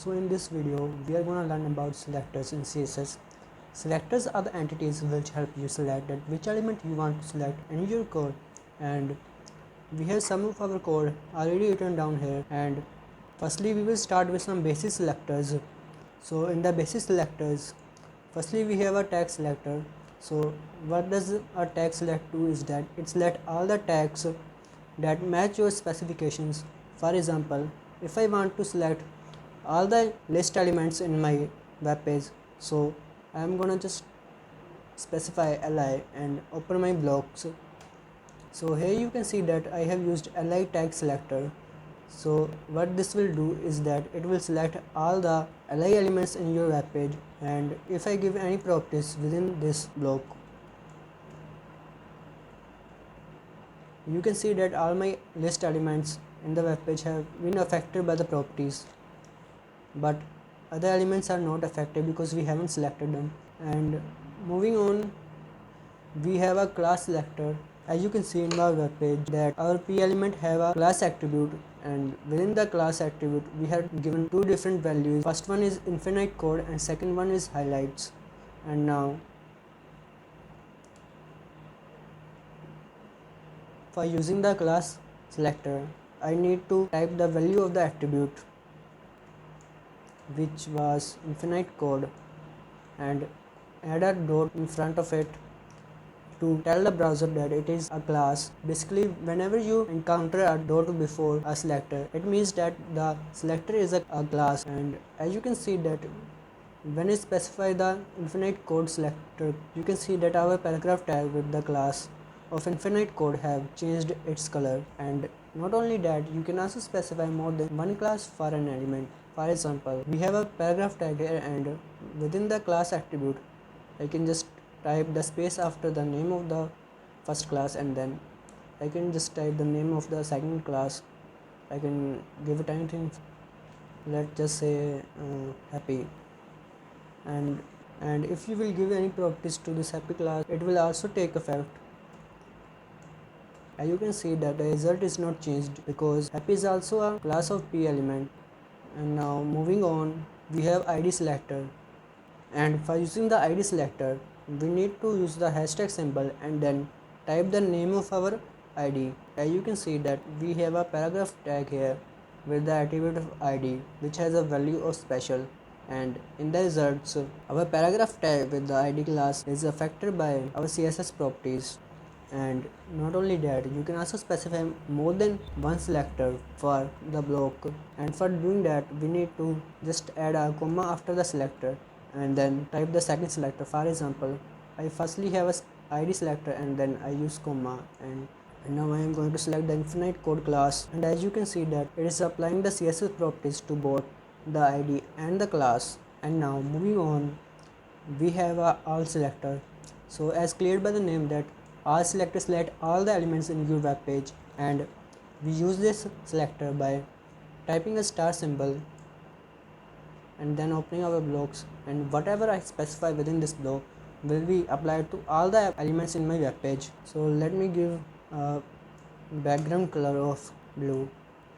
So in this video we are going to learn about selectors in CSS. Selectors are the entities which help you select that which element you want to select in your code, and we have some of our code already written down here. And firstly we will start with some basic selectors. So in the basic selectors, firstly we have a tag selector. So what does a tag select do is that it select all the tags that match your specifications. For example, if I want to select all the list elements in my web page, so I am gonna just specify li and open my blocks. So here you can see that I have used li tag selector. So what this will do is that it will select all the li elements in your web page, and if I give any properties within this block, you can see that all my list elements in the web page have been affected by the properties, but other elements are not affected because we haven't selected them. And moving on, we have a class selector. As you can see in our web page that our p element have a class attribute, and within the class attribute we have given two different values. First one is infinite code and second one is highlights. And now for using the class selector, I need to type the value of the attribute, which was infinite code, and add a dot in front of it to tell the browser that it is a class. Basically, whenever you encounter a dot before a selector, it means that the selector is a class. And as you can see that when I specify the infinite code selector, you can see that our paragraph tag with the class of infinite code have changed its color. And not only that, you can also specify more than one class for an element. For example, we have a paragraph tag here, and within the class attribute I can just type the space after the name of the first class, and then I can just type the name of the second class. I can give it anything, let's just say happy. And if you will give any properties to this happy class, it will also take effect. As you can see that the result is not changed because happy is also a class of p element. And now moving on, we have id selector, and for using the id selector we need to use the hashtag symbol and then type the name of our id. As you can see that we have a paragraph tag here with the attribute of id, which has a value of special, and in the results our paragraph tag with the id class is affected by our css properties. And not only that, you can also specify more than one selector for the block, and for doing that we need to just add a comma after the selector and then type the second selector. For example, I firstly have a id selector and then I use comma, and now I am going to select the infinite code class, and as you can see that it is applying the css properties to both the id and the class. And now moving on, we have a all selector. So as cleared by the name, that all selector select all the elements in your web page, and we use this selector by typing a star symbol and then opening our blocks, and whatever I specify within this block will be applied to all the elements in my web page. So let me give a background color of blue.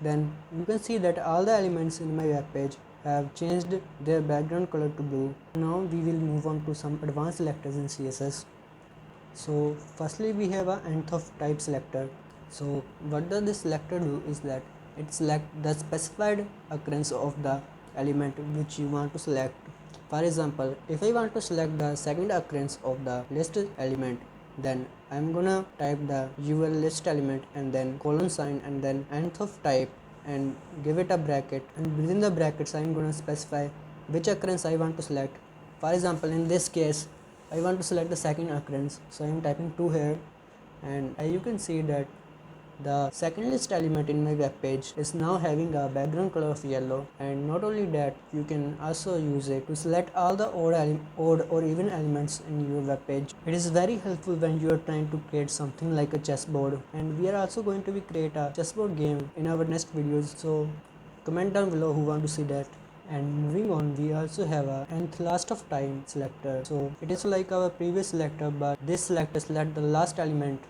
Then you can see that all the elements in my web page have changed their background color to blue. Now we will move on to some advanced selectors in CSS. So firstly we have a nth-of-type selector. So what does this selector do is that it select the specified occurrence of the element which you want to select. For example, if I want to select the second occurrence of the list element, then I'm gonna type the UL list element and then colon sign and then nth-of-type and give it a bracket, and within the brackets I'm gonna specify which occurrence I want to select. For example, in this case I want to select the second occurrence, so I am typing 2 here, and you can see that the second list element in my web page is now having a background color of yellow. And not only that, you can also use it to select all the odd or even elements in your web page. It is very helpful when you are trying to create something like a chessboard, and we are also going to create a chessboard game in our next videos, so comment down below who want to see that. And moving on, we also have a nth-last-of-type selector. So it is like our previous selector, but this selector select the last element.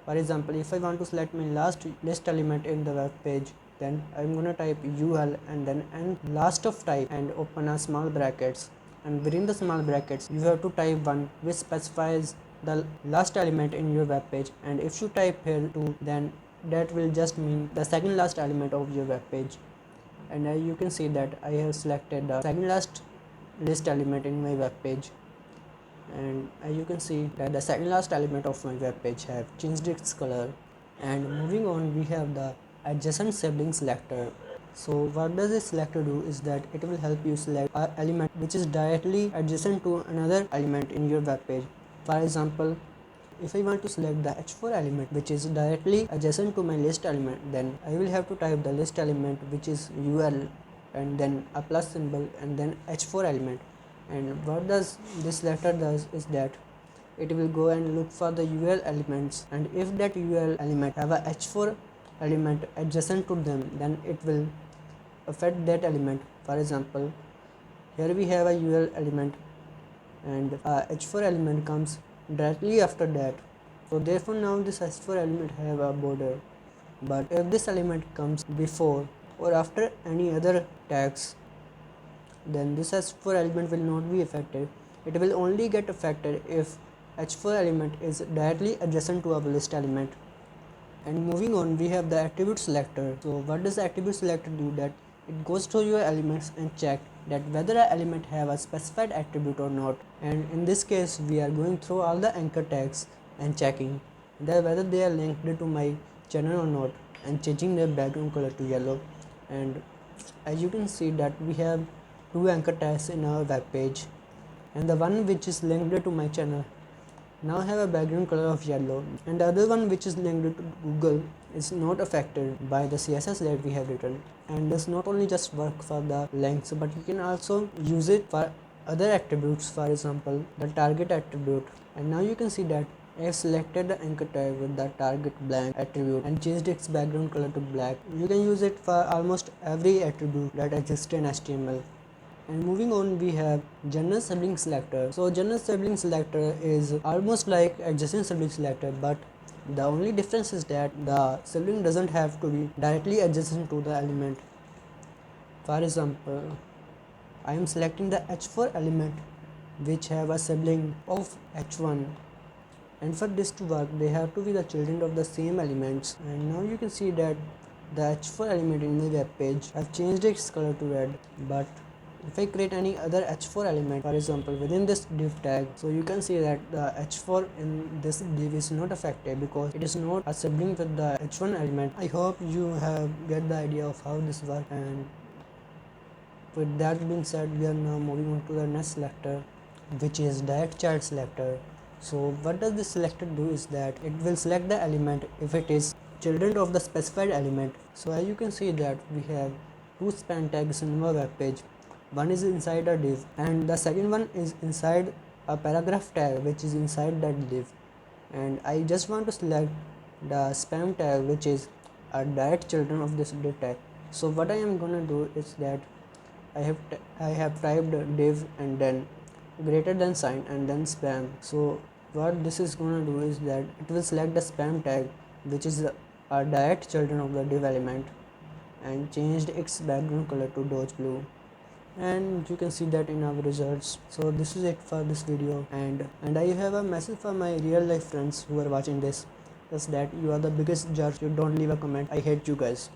For example, if I want to select my last list element in the web page, then I'm gonna type ul and then nth-last-of-type and open a small brackets, and within the small brackets you have to type one which specifies the last element in your web page, and if you type here 2 then that will just mean the second last element of your web page. And you can see that I have selected the second last list element in my web page, and you can see that the second last element of my web page have changed its color. And moving on, we have the adjacent sibling selector. So what does this selector do is that it will help you select an element which is directly adjacent to another element in your web page. For example, if I want to select the h4 element which is directly adjacent to my list element, then I will have to type the list element which is ul and then a plus symbol and then h4 element. And what does this selector does is that it will go and look for the ul elements, and if that ul element have a h4 element adjacent to them, then it will affect that element. For example, here we have a ul element and a h4 element comes directly after that, so therefore now this h4 element have a border. But if this element comes before or after any other tags, then this h4 element will not be affected. It will only get affected if h4 element is directly adjacent to our list element. And moving on, we have the attribute selector. So what does the attribute selector do? That it goes through your elements and check that whether an element have a specified attribute or not. And in this case, we are going through all the anchor tags and checking that whether they are linked to my channel or not, and changing their background color to yellow. And as you can see that we have two anchor tags in our web page, and the one which is linked to my channel now have a background color of yellow, and the other one which is linked to Google is not affected by the CSS that we have written. And this not only just work for the links, but you can also use it for other attributes, for example the target attribute. And now you can see that I have selected the anchor tag with the target blank attribute and changed its background color to black. You can use it for almost every attribute that exists in HTML. And moving on, we have general sibling selector. So general sibling selector is almost like adjacent sibling selector, but the only difference is that the sibling doesn't have to be directly adjacent to the element. For example, I am selecting the h4 element which have a sibling of h1, and for this to work they have to be the children of the same elements. And now you can see that the h4 element in the web page have changed its color to red. But if I create any other h4 element, for example within this div tag, so you can see that the h4 in this div is not affected because it is not a sibling with the h1 element. I hope you have get the idea of how this works. And with that being said, we are now moving on to the next selector, which is direct child selector. So what does this selector do is that it will select the element if it is children of the specified element. So as you can see that we have two span tags in our web page. One is inside a div and the second one is inside a paragraph tag which is inside that div. And I just want to select the spam tag which is a direct children of this div tag. So what I am gonna do is that I have typed div and then greater than sign and then spam. So what this is gonna do is that it will select the spam tag which is a direct children of the div element and changed its background color to dodge blue. And you can see that in our results. So this is it for this video, and I have a message for my real life friends who are watching this. That's that you are the biggest jerk. You don't leave a comment. I hate you guys.